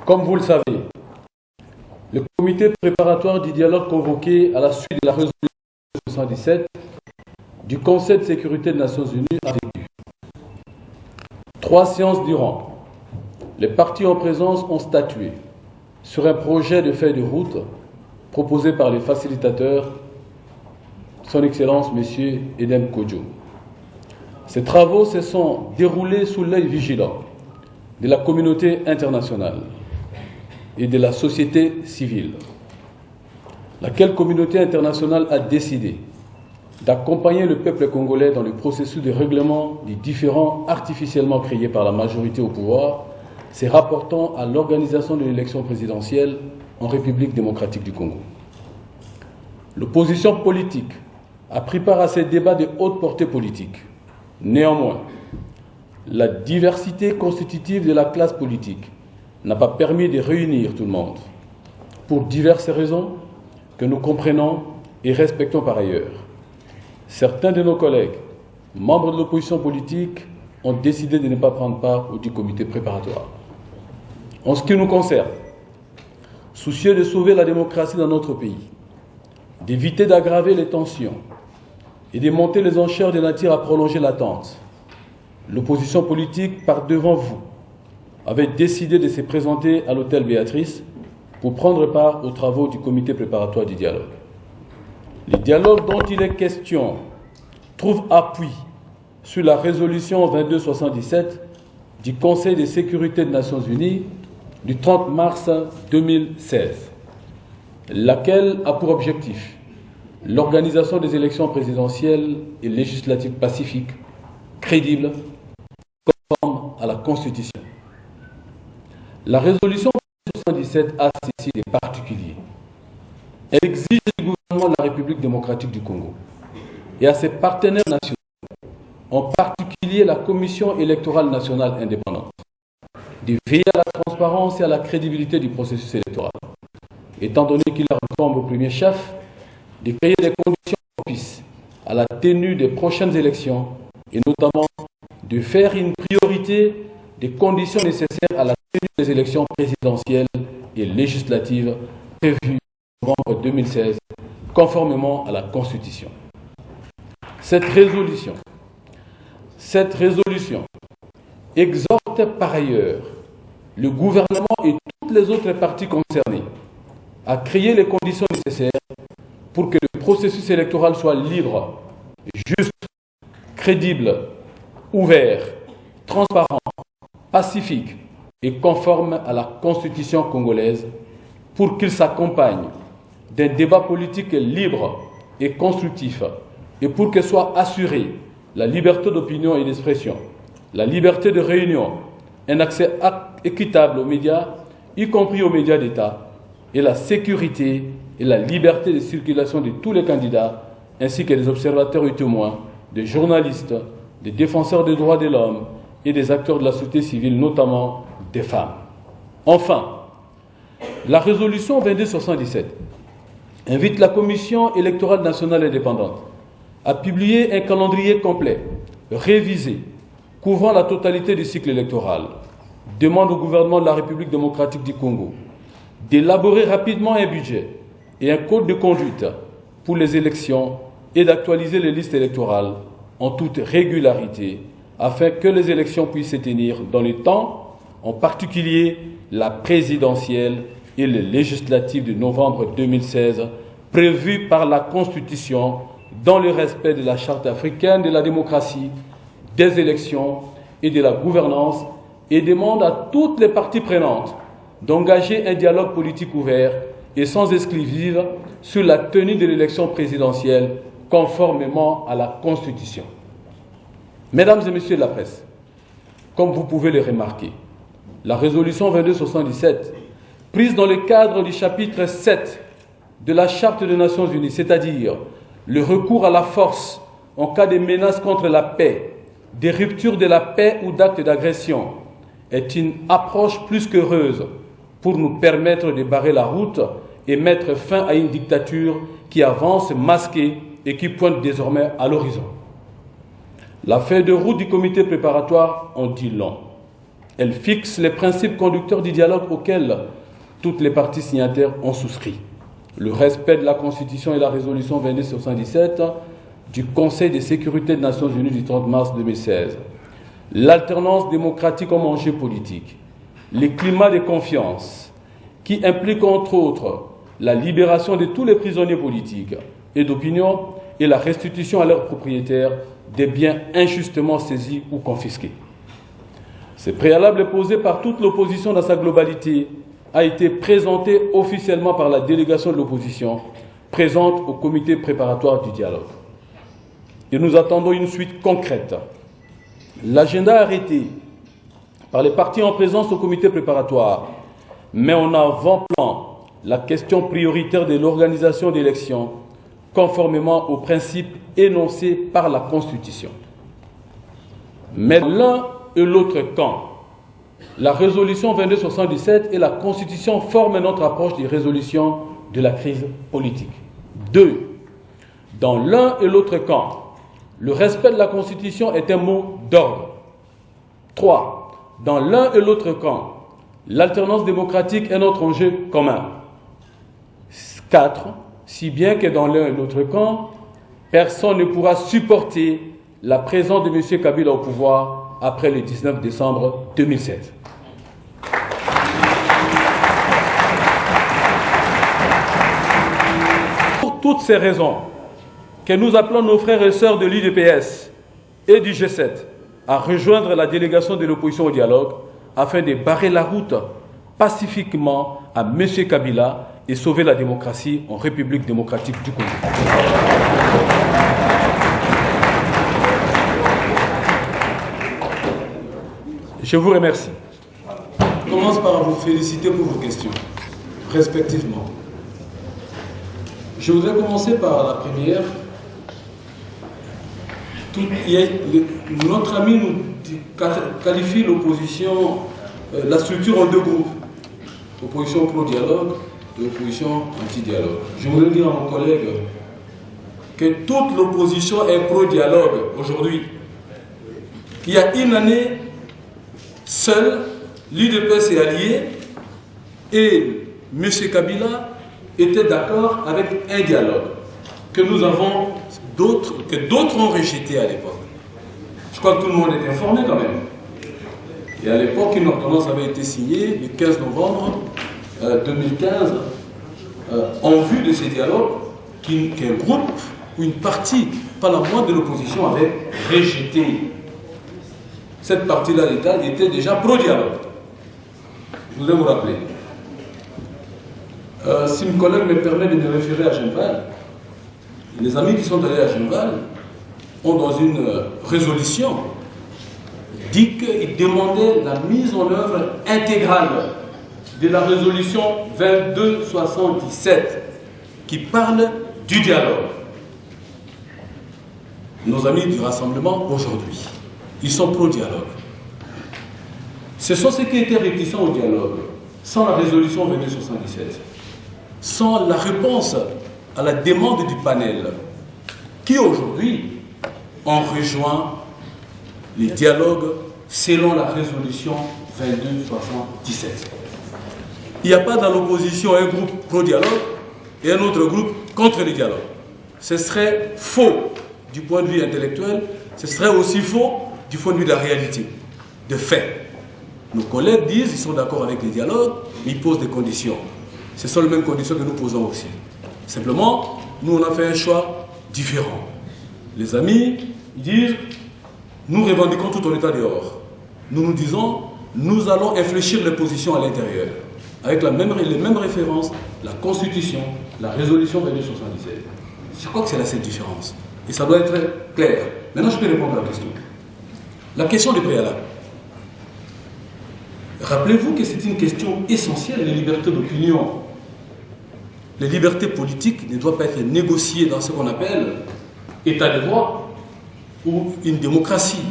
Comme vous le savez, le comité préparatoire du dialogue convoqué à la suite de la résolution 77 du Conseil de sécurité des Nations Unies a vécu. 3 séances durant, les partis en présence ont statué sur un projet de feuille de route proposé par les facilitateurs, Son Excellence M. Edem Kodjo. Ces travaux se sont déroulés sous l'œil vigilant de la communauté internationale et de la société civile, laquelle communauté internationale a décidé d'accompagner le peuple congolais dans le processus de règlement des différends artificiellement créés par la majorité au pouvoir, se rapportant à l'organisation de l'élection présidentielle en République démocratique du Congo. L'opposition politique a pris part à ces débats de haute portée politique. Néanmoins, la diversité constitutive de la classe politique n'a pas permis de réunir tout le monde, pour diverses raisons que nous comprenons et respectons par ailleurs. Certains de nos collègues, membres de l'opposition politique, ont décidé de ne pas prendre part au comité préparatoire. En ce qui nous concerne, soucieux de sauver la démocratie dans notre pays, d'éviter d'aggraver les tensions et de monter les enchères de nature à prolonger l'attente, l'opposition politique, par devant vous, avait décidé de se présenter à l'hôtel Béatrice pour prendre part aux travaux du comité préparatoire du dialogue. Le dialogue dont il est question trouve appui sur la résolution 2277 du Conseil de sécurité des Nations Unies du 30 mars 2016, laquelle a pour objectif l'organisation des élections présidentielles et législatives pacifiques, crédibles, conformes à la Constitution. La résolution 77 a ceci de particulier. Elle exige du gouvernement de la République démocratique du Congo et à ses partenaires nationaux, en particulier la Commission électorale nationale indépendante, de veiller à la transparence et à la crédibilité du processus électoral, étant donné qu'il leur incombe au premier chef de créer des conditions propices à la tenue des prochaines élections et notamment de faire une priorité des conditions nécessaires à la tenue des élections présidentielles et législatives prévues en novembre 2016, conformément à la Constitution. Cette résolution exhorte par ailleurs le gouvernement et toutes les autres parties concernées à créer les conditions nécessaires pour que le processus électoral soit libre, juste, crédible, ouvert, transparent, pacifique et conforme à la Constitution congolaise, pour qu'il s'accompagne d'un débat politique libre et constructif, et pour que soit assurée la liberté d'opinion et d'expression, la liberté de réunion, un accès équitable aux médias, y compris aux médias d'État, et la sécurité et la liberté de circulation de tous les candidats, ainsi que des observateurs et témoins, des journalistes, des défenseurs des droits de l'homme et des acteurs de la société civile, notamment des femmes. Enfin, la résolution 2277 invite la Commission électorale nationale indépendante à publier un calendrier complet, révisé, couvrant la totalité du cycle électoral, demande au gouvernement de la République démocratique du Congo d'élaborer rapidement un budget et un code de conduite pour les élections et d'actualiser les listes électorales en toute régularité afin que les élections puissent se tenir dans les temps, en particulier la présidentielle et les législatives de novembre 2016 prévues par la Constitution dans le respect de la Charte africaine de la démocratie, des élections et de la gouvernance, et demande à toutes les parties prenantes d'engager un dialogue politique ouvert et sans exclusive sur la tenue de l'élection présidentielle conformément à la Constitution. Mesdames et messieurs de la presse, comme vous pouvez le remarquer, la résolution 2277, prise dans le cadre du chapitre 7 de la Charte des Nations Unies, c'est-à-dire le recours à la force en cas de menace contre la paix, des ruptures de la paix ou d'actes d'agression, est une approche plus qu'heureuse pour nous permettre de barrer la route et mettre fin à une dictature qui avance masquée et qui pointe désormais à l'horizon. La feuille de route du comité préparatoire en dit long. Elle fixe les principes conducteurs du dialogue auxquels toutes les parties signataires ont souscrit. Le respect de la Constitution et la résolution 2277 du Conseil de sécurité des Nations Unies du 30 mars 2016. L'alternance démocratique comme enjeu politique. Les climats de confiance qui impliquent entre autres la libération de tous les prisonniers politiques et d'opinion et la restitution à leurs propriétaires des biens injustement saisis ou confisqués. Ce préalable posé par toute l'opposition dans sa globalité a été présenté officiellement par la délégation de l'opposition présente au comité préparatoire du dialogue. Et nous attendons une suite concrète. L'agenda arrêté par les partis en présence au comité préparatoire met en avant-plan la question prioritaire de l'organisation d'élections conformément aux principes énoncés par la Constitution. Mais l'un et l'autre camp, la résolution 2277 et la Constitution forment notre approche des résolutions de la crise politique. 2. Dans l'un et l'autre camp, le respect de la Constitution est un mot d'ordre. 3. Dans l'un et l'autre camp, l'alternance démocratique est notre enjeu commun. 4. Si bien que dans l'un et l'autre camp, personne ne pourra supporter la présence de M. Kabila au pouvoir après le 19 décembre 2016. Pour toutes ces raisons, que nous appelons nos frères et sœurs de l'UDPS et du G7 à rejoindre la délégation de l'opposition au dialogue afin de barrer la route pacifiquement à M. Kabila et sauver la démocratie en République démocratique du Congo. Je vous remercie. Je commence par vous féliciter pour vos questions, respectivement. Je voudrais commencer par la première. Notre ami nous qualifie l'opposition, la structure en deux groupes. Opposition pro-dialogue et opposition anti-dialogue. Je voudrais dire à mon collègue que toute l'opposition est pro-dialogue aujourd'hui. Il y a une année, seul l'UDPS est allié et M. Kabila était d'accord avec un dialogue que nous avons que d'autres ont rejeté à l'époque. Je crois que tout le monde est informé quand même. Et à l'époque, une ordonnance avait été signée le 15 novembre 2015 en vue de ces dialogues qu'un groupe ou une partie, pas la moindre de l'opposition, avait rejeté. Cette partie-là d'État était déjà pro-dialogue. Je voudrais vous rappeler. Si mon collègue me permet de me référer à Genval, les amis qui sont allés à Genval ont dans une résolution dit qu'ils demandaient la mise en œuvre intégrale de la résolution 2277 qui parle du dialogue. Nos amis du rassemblement aujourd'hui, ils sont pro-dialogue. Ce sont ceux qui étaient réticents au dialogue, sans la résolution 2277, sans la réponse à la demande du panel, qui aujourd'hui ont rejoint les dialogues selon la résolution 2277. Il n'y a pas dans l'opposition un groupe pro-dialogue et un autre groupe contre le dialogue. Ce serait faux du point de vue intellectuel, ce serait aussi faux du point de vue de la réalité, de fait. Nos collègues disent qu'ils sont d'accord avec les dialogues, mais ils posent des conditions. Ce sont les mêmes conditions que nous posons aussi. Simplement, nous, on a fait un choix différent. Les amis disent, nous revendiquons tout en état dehors. Nous nous disons, nous allons infléchir les positions à l'intérieur, avec les mêmes références, la Constitution, la résolution 2277. Je crois que c'est là cette différence. Et ça doit être clair. Maintenant, je peux répondre à la question. La question du préalable. Rappelez-vous que c'est une question essentielle, les libertés d'opinion. Les libertés politiques ne doivent pas être négociées dans ce qu'on appelle état de droit ou une démocratie.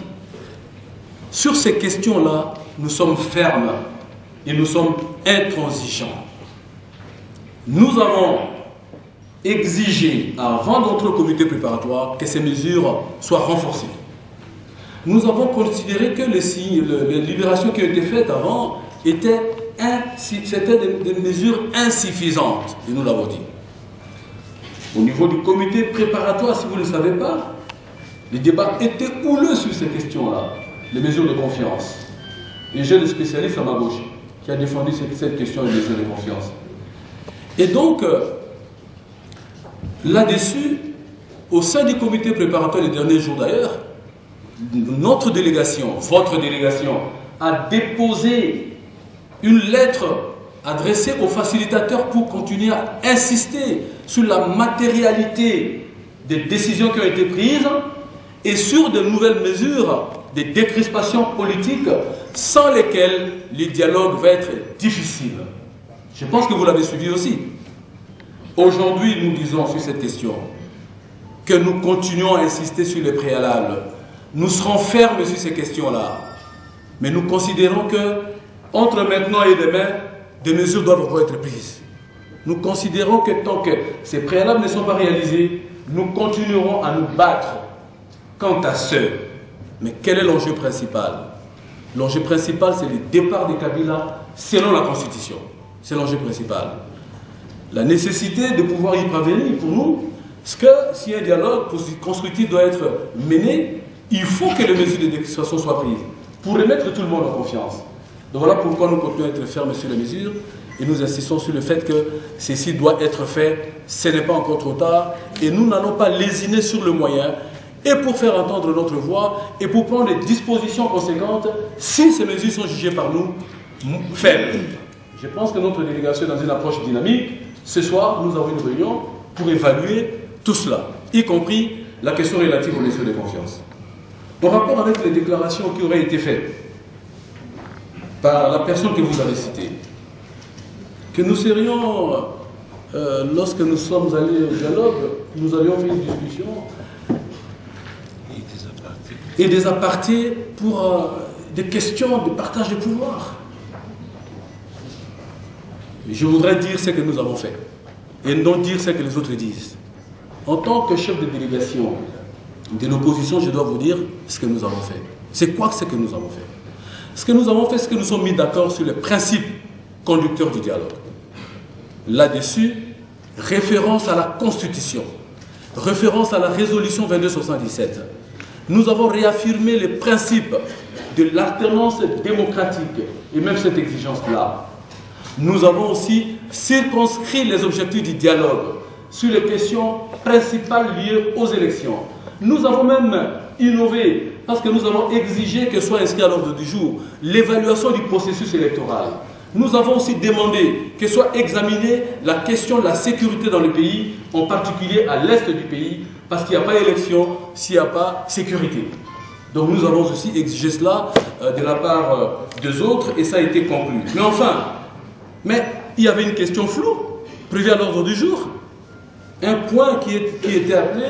Sur ces questions-là, nous sommes fermes et nous sommes intransigeants. Nous allons exiger, avant d'entrer au comité préparatoire, que ces mesures soient renforcées. nous avons considéré que les libérations qui ont été faites avant c'était des mesures insuffisantes, et nous l'avons dit. Au niveau du comité préparatoire, si vous ne le savez pas, les débats étaient houleux sur ces questions-là, les mesures de confiance. Et j'ai des spécialistes à ma gauche qui a défendu cette question des mesures de confiance. Et donc, là-dessus, au sein du comité préparatoire les derniers jours d'ailleurs, notre délégation, votre délégation, a déposé une lettre adressée aux facilitateurs pour continuer à insister sur la matérialité des décisions qui ont été prises et sur de nouvelles mesures, des décrispations politiques sans lesquelles le dialogue va être difficile. Je pense que vous l'avez suivi aussi. Aujourd'hui, nous disons sur cette question que nous continuons à insister sur les préalables. Nous serons fermes sur ces questions-là. Mais nous considérons que, entre maintenant et demain, des mesures doivent encore être prises. Nous considérons que tant que ces préalables ne sont pas réalisés, nous continuerons à nous battre quant à ce. Mais quel est l'enjeu principal? L'enjeu principal, c'est le départ de Kabila selon la Constitution. C'est l'enjeu principal. La nécessité de pouvoir y parvenir pour nous, parce que si un dialogue constructif doit être mené, il faut que les mesures de décristation soient prises pour remettre tout le monde en confiance. Donc voilà pourquoi nous continuons à être fermes sur les mesures et nous insistons sur le fait que ceci doit être fait, ce n'est pas encore trop tard et nous n'allons pas lésiner sur le moyen et pour faire entendre notre voix et pour prendre des dispositions conséquentes si ces mesures sont jugées par nous faibles. Je pense que notre délégation est dans une approche dynamique. Ce soir, nous avons une réunion pour évaluer tout cela, y compris la question relative aux mesures de confiance. En rapport avec les déclarations qui auraient été faites par la personne que vous avez citée, que nous serions, lorsque nous sommes allés au dialogue, nous avions fait une discussion et des apartés pour des questions de partage de pouvoir. Je voudrais dire ce que nous avons fait et non dire ce que les autres disent. En tant que chef de délégation de l'opposition, je dois vous dire ce que nous avons fait. C'est quoi ce que nous avons fait? Ce que nous avons fait, c'est que nous sommes mis d'accord sur les principes conducteurs du dialogue. Là-dessus, référence à la Constitution, référence à la résolution 2277. Nous avons réaffirmé les principes de l'alternance démocratique et même cette exigence-là. Nous avons aussi circonscrit les objectifs du dialogue sur les questions principales liées aux élections. Nous avons même innové parce que nous avons exigé que soit inscrit à l'ordre du jour l'évaluation du processus électoral. Nous avons aussi demandé que soit examinée la question de la sécurité dans le pays, en particulier à l'est du pays, parce qu'il n'y a pas élection s'il n'y a pas sécurité. Donc nous avons aussi exigé cela de la part des autres et ça a été conclu. Mais enfin, il y avait une question floue prévue à l'ordre du jour. Un point qui était appelé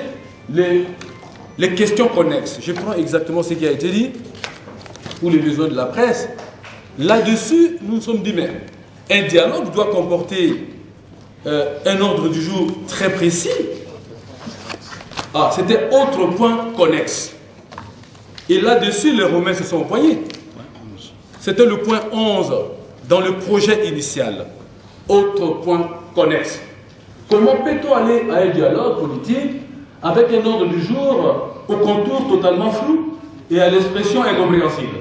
les questions connexes. Je prends exactement ce qui a été dit pour les besoins de la presse. Là-dessus, nous nous sommes dit, mais un dialogue doit comporter un ordre du jour très précis. Ah, c'était autre point connexe. Et là-dessus, les Romains se sont empoignés. C'était le point 11 dans le projet initial. Autre point connexe. Comment peut-on aller à un dialogue politique avec un ordre du jour au contour totalement flou et à l'expression incompréhensible?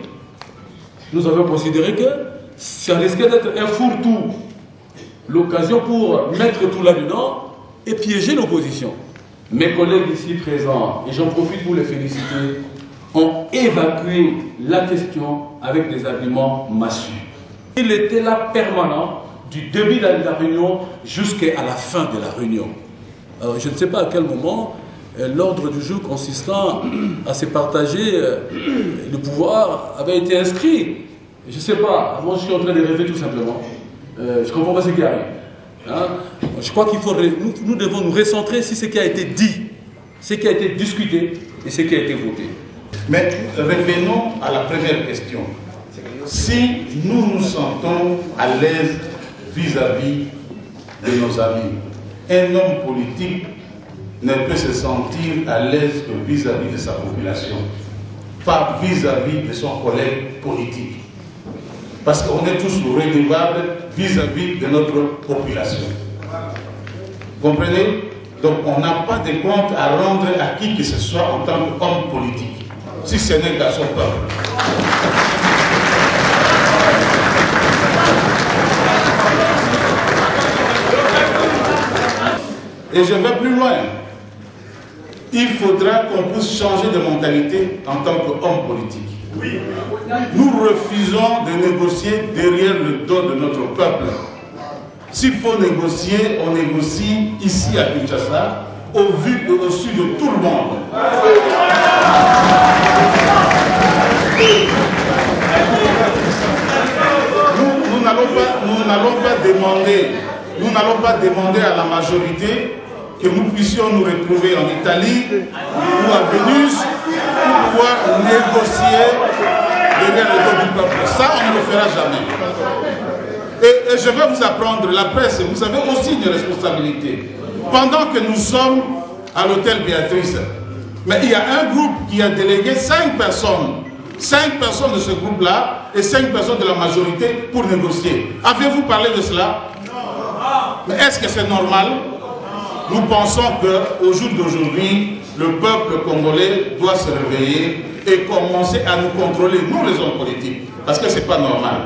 Nous avons considéré que ça risquait d'être un fourre-tout, l'occasion pour mettre tout là-dedans et piéger l'opposition. Mes collègues ici présents, et j'en profite pour les féliciter, ont évacué la question avec des arguments massus. Il était là permanent du début de la réunion jusqu'à la fin de la réunion. Alors, je ne sais pas à quel moment l'ordre du jour consistant à se partager le pouvoir avait été inscrit. Je ne sais pas, moi je suis en train de rêver tout simplement. Je ne comprends pas ce qui arrive. Hein? Je crois qu'il faut, nous devons nous recentrer sur ce qui a été dit, ce qui a été discuté et ce qui a été voté. Mais revenons à la première question. Si nous nous sentons à l'aise vis-à-vis de nos amis, un homme politique ne peut se sentir à l'aise que vis-à-vis de sa population. pas vis-à-vis de son collègue politique. Parce qu'on est tous redevables vis-à-vis de notre population. Vous comprenez? Donc on n'a pas de compte à rendre à qui que ce soit en tant qu'homme politique, si ce n'est qu'à son peuple. Et je vais plus loin. Il faudra qu'on puisse changer de mentalité en tant qu'homme politique. Nous refusons de négocier derrière le dos de notre peuple. S'il faut négocier, on négocie ici à Kinshasa, au vu et au su de tout le monde. Nous n'allons pas demander à la majorité que nous puissions nous retrouver en Italie ou à Vénus pour pouvoir négocier derrière le dos du peuple. Ça, on ne le fera jamais. Et je vais vous apprendre, la presse, vous avez aussi une responsabilité. Pendant que nous sommes à l'hôtel Béatrice, mais il y a un groupe qui a délégué 5 personnes. 5 personnes de ce groupe-là et 5 personnes de la majorité pour négocier. Avez-vous parlé de cela? Mais est-ce que c'est normal? Nous pensons qu'au jour d'aujourd'hui, le peuple congolais doit se réveiller et commencer à nous contrôler, nous les hommes politiques, parce que ce n'est pas normal.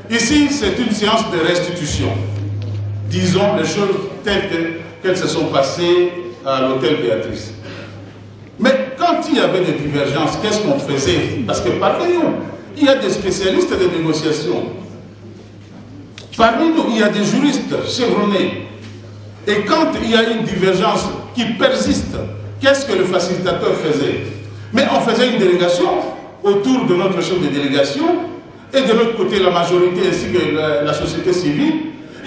Ici, c'est une séance de restitution. Disons les choses telles qu'elles se sont passées à l'hôtel Béatrice. Mais quand il y avait des divergences, qu'est-ce qu'on faisait? Parce que parmi nous, il y a des spécialistes de négociation. Parmi nous, il y a des juristes chevronnés. Et quand il y a une divergence qui persiste, qu'est-ce que le facilitateur faisait? Mais on faisait une délégation autour de notre chef de délégation et de l'autre côté la majorité ainsi que la société civile.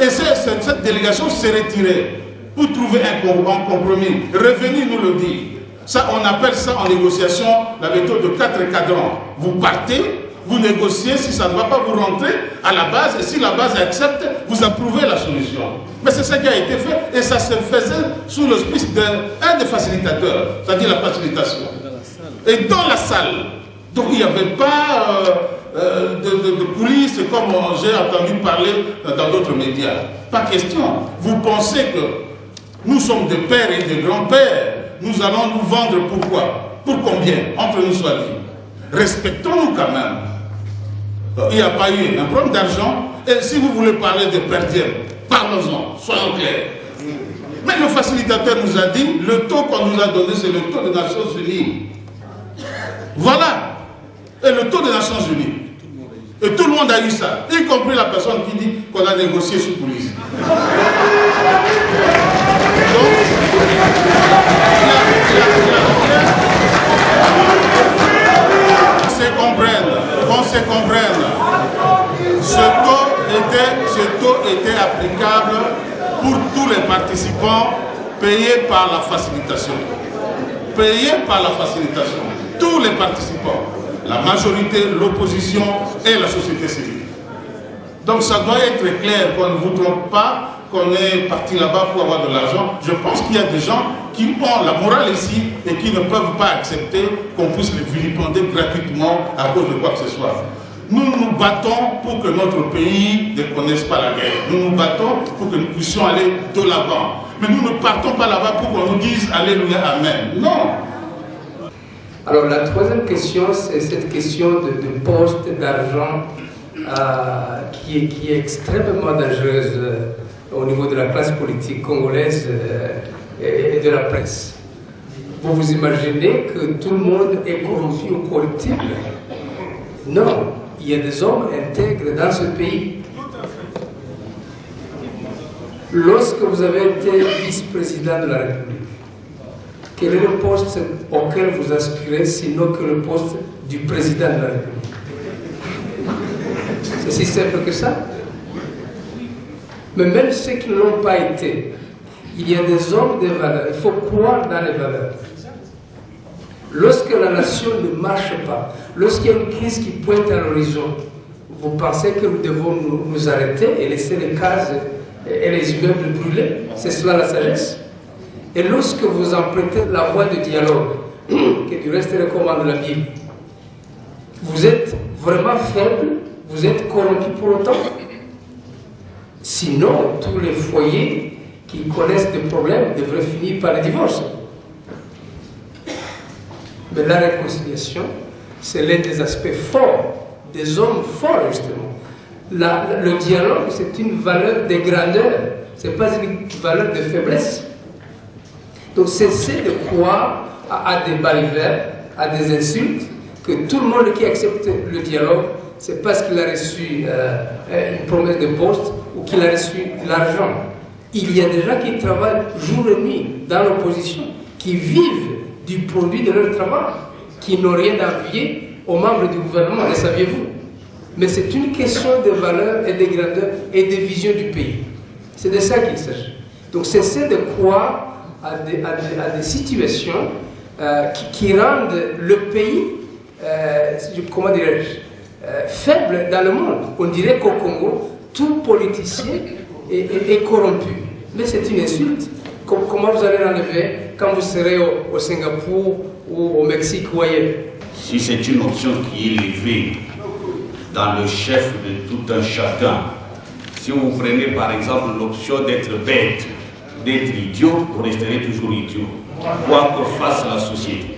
Et cette délégation s'est retirée pour trouver un compromis. Revenez nous le dire. Ça, on appelle ça en négociation la méthode de 4 cadrans. Vous partez, vous négociez, si ça ne va pas, vous rentrez à la base, et si la base accepte, vous approuvez la solution. Mais c'est ce qui a été fait, et ça se faisait sous l'auspice d'un des facilitateurs, c'est-à-dire la facilitation. Et dans la salle, donc il n'y avait pas de coulisses comme j'ai entendu parler dans d'autres médias. Pas question. Vous pensez que nous sommes des pères et des grands-pères, nous allons nous vendre pourquoi? Pour combien? Entre nous soit dit. Respectons-nous quand même. Il n'y a pas eu un problème d'argent. Et si vous voulez parler de perdième, parlons-en, soyons clairs. Mais le facilitateur nous a dit, le taux qu'on nous a donné, c'est le taux des Nations Unies. Voilà. Et le taux des Nations Unies. Et tout le monde a eu ça, y compris la personne qui dit qu'on a négocié sous police. Qu'on se comprenne. Ce taux était applicable pour tous les participants payés par la facilitation. Payés par la facilitation. Tous les participants. La majorité, l'opposition et la société civile. Donc ça doit être clair qu'on ne vous trompe pas, qu'on est parti là-bas pour avoir de l'argent. Je pense qu'il y a des gens qui ont la morale ici et qui ne peuvent pas accepter qu'on puisse les vilipender gratuitement à cause de quoi que ce soit. Nous nous battons pour que notre pays ne connaisse pas la guerre. Nous nous battons pour que nous puissions aller de l'avant. Mais nous ne partons pas là-bas pour qu'on nous dise Alléluia, Amen. Non. Alors la troisième question, c'est cette question de poste, d'argent qui est extrêmement dangereuse au niveau de la classe politique congolaise et de la presse. Vous vous imaginez que tout le monde est corrompu ou corruptible? Non, il y a des hommes intègres dans ce pays. Lorsque vous avez été vice-président de la République, quel est le poste auquel vous aspirez, sinon que le poste du président de la République? C'est si simple que ça. Mais même ceux qui ne l'ont pas été, il y a des hommes de valeur. Il faut croire dans les valeurs. Lorsque la nation ne marche pas, lorsqu'il y a une crise qui pointe à l'horizon, vous pensez que nous devons nous arrêter et laisser les cases et les immeubles brûler? C'est cela la sagesse? Et lorsque vous empruntez la voie de dialogue, que du reste recommande la Bible, Vous êtes vraiment faible, vous êtes corrompu pour autant. Sinon, tous les foyers qui connaissent des problèmes devraient finir par le divorce. Mais la réconciliation, c'est l'un des aspects forts, des hommes forts justement. Le dialogue, c'est une valeur de grandeur, ce n'est pas une valeur de faiblesse. Donc cessez de croire à des balivères, à des insultes, que tout le monde qui accepte le dialogue, c'est parce qu'il a reçu une promesse de poste ou qu'il a reçu de l'argent. Il y a des gens qui travaillent jour et nuit dans l'opposition, qui vivent du produit de leur travail, qui n'ont rien à envier aux membres du gouvernement, le saviez-vous? Mais c'est une question de valeur et de grandeur et de vision du pays. C'est de ça qu'il s'agit. Donc cessez de croire à des situations qui rendent le pays, comment dirais-je, faible dans le monde. On dirait qu'au Congo, tout politicien est corrompu. Mais c'est une insulte. Comment vous allez l'enlever quand vous serez au Singapour ou au Mexique ou ailleurs? Si c'est une option qui est élevée dans le chef de tout un chacun, si vous prenez par exemple l'option d'être bête, d'être idiot, vous resterez toujours idiot, quoi que fasse la société.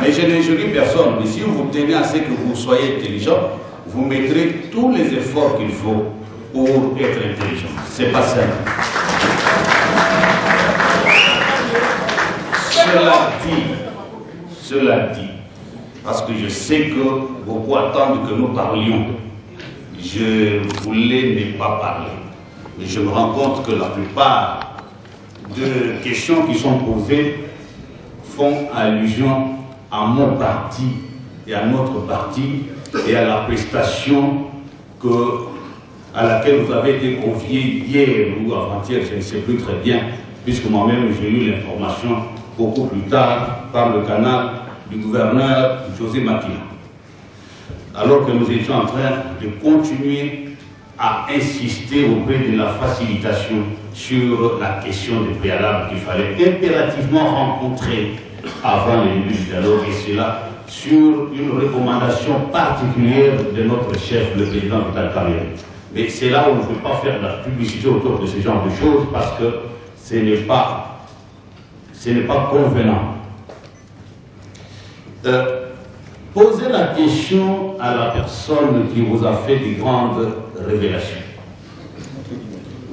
Mais je n'injurie personne, mais si vous tenez à ce que vous soyez intelligent, vous mettrez tous les efforts qu'il faut pour être intelligent. C'est pas simple. Cela dit, parce que je sais que beaucoup attendent que nous parlions, je voulais ne pas parler. Mais je me rends compte que la plupart de questions qui sont posées font allusion à mon parti et à notre parti et à la prestation à laquelle vous avez été conviés hier ou avant-hier, je ne sais plus très bien, puisque moi-même j'ai eu l'information beaucoup plus tard par le canal du gouverneur José Makila. Alors que nous étions en train de continuer à insister auprès de la facilitation sur la question des préalables qu'il fallait impérativement rencontrer avant le début du dialogue, et cela sur une recommandation particulière de notre chef, le président Vital Kamerhe. Mais c'est là où on ne veut pas faire de la publicité autour de ce genre de choses parce que ce n'est pas convenant. Posez la question à la personne qui vous a fait des grandes révélations.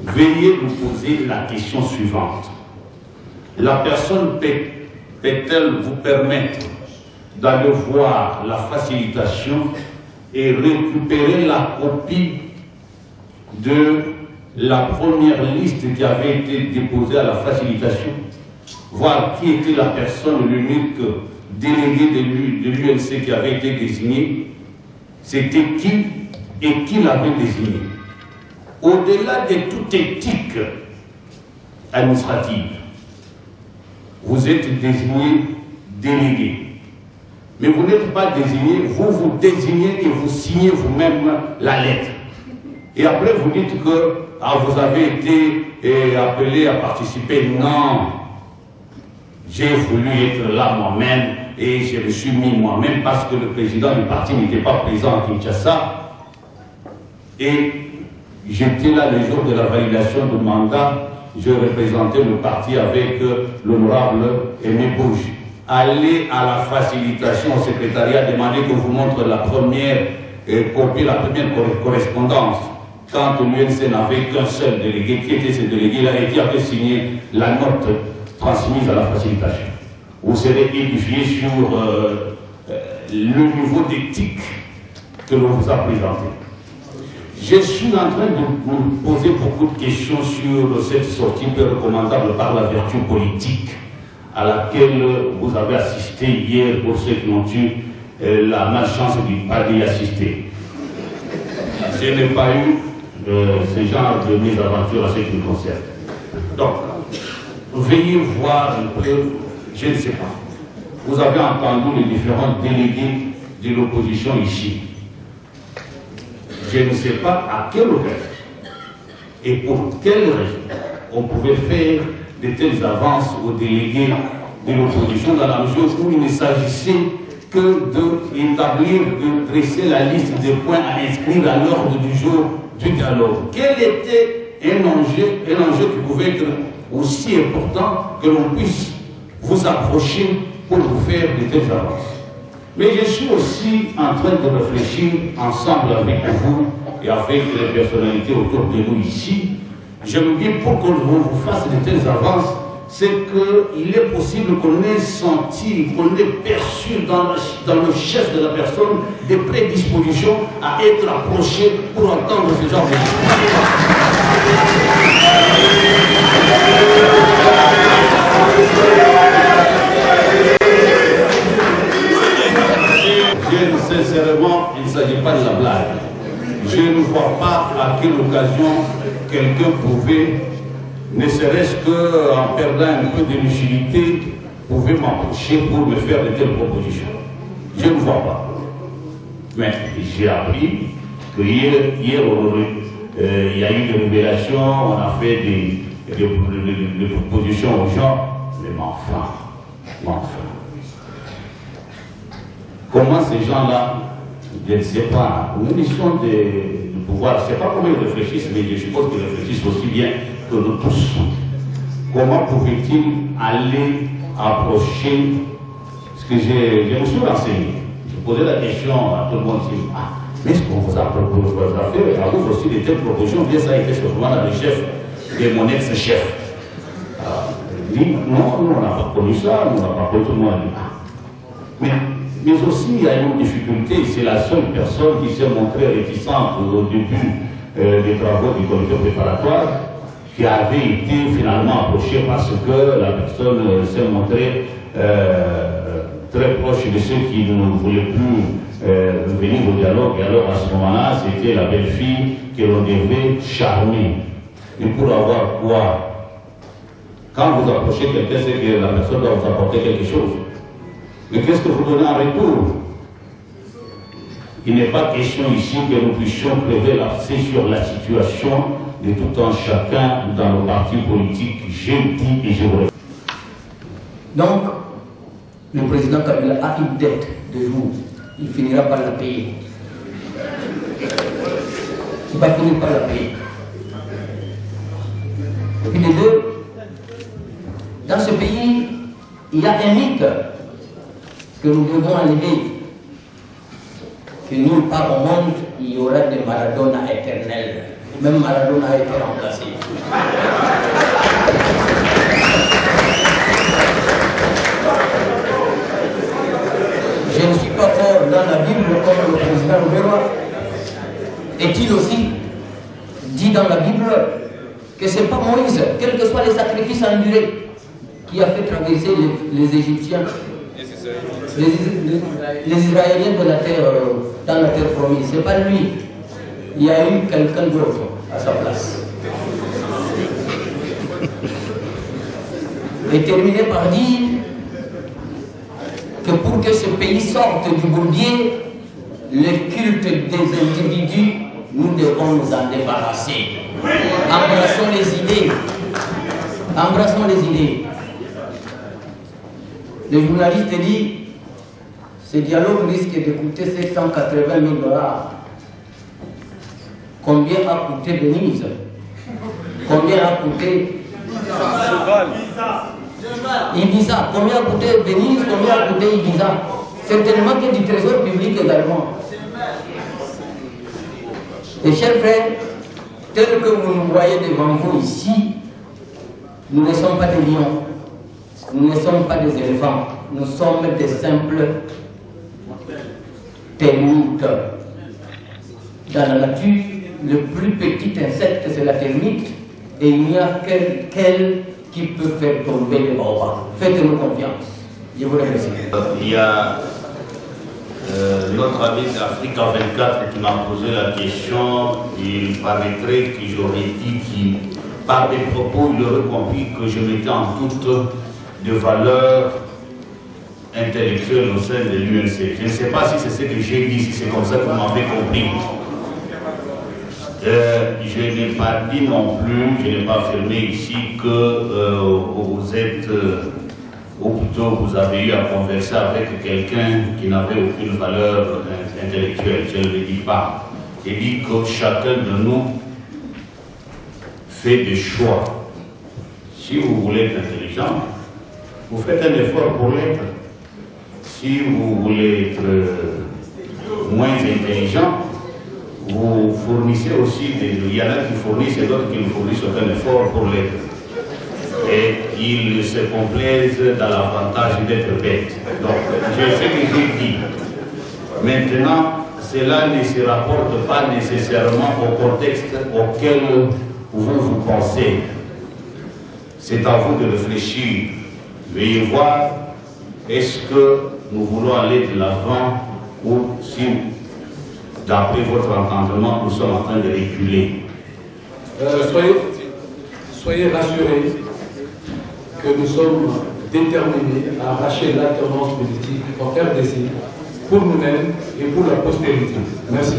Veuillez vous poser la question suivante. La personne peut-elle vous permettre d'aller voir la facilitation et récupérer la copie de la première liste qui avait été déposée à la facilitation, voir qui était la personne, l'unique délégué de l'UNC qui avait été désigné, c'était qui et qui l'avait désigné. Au-delà de toute éthique administrative, vous êtes désigné délégué. Mais vous n'êtes pas désigné, vous vous désignez et vous signez vous-même la lettre. Et après vous dites que vous avez été appelé à participer. Non, j'ai voulu être là moi-même et je me suis mis moi-même parce que le président du parti n'était pas présent à Kinshasa. Et j'étais là le jour de la validation du mandat. Je représentais le parti avec l'honorable Aimé Bouge. Allez à la facilitation au secrétariat, demandez qu'on vous montre la première copie, la première correspondance. Quand l'UNC n'avait qu'un seul délégué, qui était ce délégué-là et qui avait signé la note transmise à la facilitation. Vous serez édifié sur le niveau d'éthique que l'on vous a présenté. Je suis en train de vous poser beaucoup de questions sur cette sortie peu recommandable par la vertu politique à laquelle vous avez assisté hier pour ceux qui ont eu la malchance de ne pas y assister. Je n'ai pas eu ce genre de mésaventure à ce qui me concerne. Donc, veuillez voir un peu, je ne sais pas. Vous avez entendu les différents délégués de l'opposition ici. Je ne sais pas à quelle occasion et pour quelle raison on pouvait faire de telles avances aux délégués de l'opposition dans la mesure où il ne s'agissait que d'établir, de dresser la liste des points à inscrire à l'ordre du jour du dialogue. Quel était un enjeu qui pouvait être aussi important que l'on puisse vous approcher pour vous faire de telles avances? Mais je suis aussi en train de réfléchir ensemble avec vous et avec les personnalités autour de nous ici. Je me dis, pour qu'on vous fasse de telles avances, c'est qu'il est possible qu'on ait senti, qu'on ait perçu dans le chef de la personne des prédispositions à être approché pour entendre ce genre de choses. Sincèrement, il ne s'agit pas de la blague. Je ne vois pas à quelle occasion quelqu'un pouvait, ne serait-ce qu'en perdant un peu de lucidité, pouvait m'approcher pour me faire de telles propositions. Je ne vois pas. Mais j'ai appris que hier il y a eu des révélations, on a fait des propositions aux gens, mais enfin. Comment ces gens-là, je ne sais pas, une mission de pouvoir, je ne sais pas comment ils réfléchissent, mais je suppose qu'ils réfléchissent aussi bien que nous tous. Comment pouvaient-ils aller approcher, parce que je me suis renseigné, je posais la question à tout le monde, mais est-ce qu'on vous a fait à vous aussi des telles propositions, bien ça a été sûrement dans le chef de mon ex-chef. Non, nous on n'a pas connu ça, nous on n'a pas connu tout le monde. Mais aussi, il y a une difficulté, c'est la seule personne qui s'est montrée réticente au début des travaux du comité préparatoire, qui avait été finalement approchée parce que la personne s'est montrée très proche de ceux qui ne voulaient plus venir au dialogue. Et alors, à ce moment-là, c'était la belle-fille que l'on devait charmer. Et pour avoir quoi? Quand vous approchez quelqu'un, c'est que la personne doit vous apporter quelque chose. Mais qu'est-ce que vous donnez en retour? Il n'est pas question ici que nous puissions prélever l'accès sur la situation de tout un chacun dans nos partis politiques. Je dis et je vous réponds. Donc, le président Kabila a une dette de vous. Il finira par la payer. Il va finir par la payer. Et puis les deux, dans ce pays, il y a un mythe que nous devons enlever, que nulle part au monde il y aura des Maradona éternels. Même Maradona a été remplacé. Je ne suis pas fort dans la Bible comme le président Rouberois. Est-il aussi dit dans la Bible que ce n'est pas Moïse, quels que soient les sacrifices endurés, qui a fait traverser les Égyptiens, les Israéliens de la terre, dans la terre promise. Ce n'est pas lui. Il y a eu quelqu'un d'autre à sa place. Et terminer par dire que pour que ce pays sorte du bourbier, le culte des individus, nous devons nous en débarrasser. Embrassons les idées. Embrassons les idées. Le journaliste dit, ce dialogue risque de coûter 780 000 $. Combien a coûté Venise? Combien a coûté Ibiza? Combien a coûté Venise? Combien a coûté Ibiza? Certainement que du trésor public également. Et chers frères, tel que vous nous voyez devant vous ici, nous ne sommes pas des lions, nous ne sommes pas des éléphants, nous sommes des simples termites. Dans la nature, le plus petit insecte, c'est la termite, et il n'y a qu'elle qui peut faire tomber les baobabs. Faites-nous confiance. Je vous remercie. Il y a notre ami d'Afrique 24 qui m'a posé la question. Il paraîtrait que j'aurais dit que par mes propos, il aurait compris que je mettais en doute de valeurs intellectuelles au sein de l'UNC. Je ne sais pas si c'est ce que j'ai dit, si c'est comme ça que vous m'avez compris. Je n'ai pas dit non plus, je n'ai pas affirmé ici que vous êtes ou plutôt vous avez eu à converser avec quelqu'un qui n'avait aucune valeur intellectuelle, je ne le dis pas. Il dit que chacun de nous fait des choix. Si vous voulez être intelligent, vous faites un effort pour l'être. Si vous voulez être moins intelligent, vous fournissez aussi il y en a qui fournissent et d'autres qui ne fournissent aucun effort pour l'être. Et ils se complaisent dans l'avantage d'être bêtes. Donc, c'est ce que j'ai dit. Maintenant, cela ne se rapporte pas nécessairement au contexte auquel vous pensez. C'est à vous de réfléchir. Veuillez voir, est-ce que nous voulons aller de l'avant ou si, d'après votre entendement, nous sommes en train de reculer. Soyez rassurés que nous sommes déterminés à arracher l'alternance politique en RDC pour nous-mêmes et pour la postérité. Merci.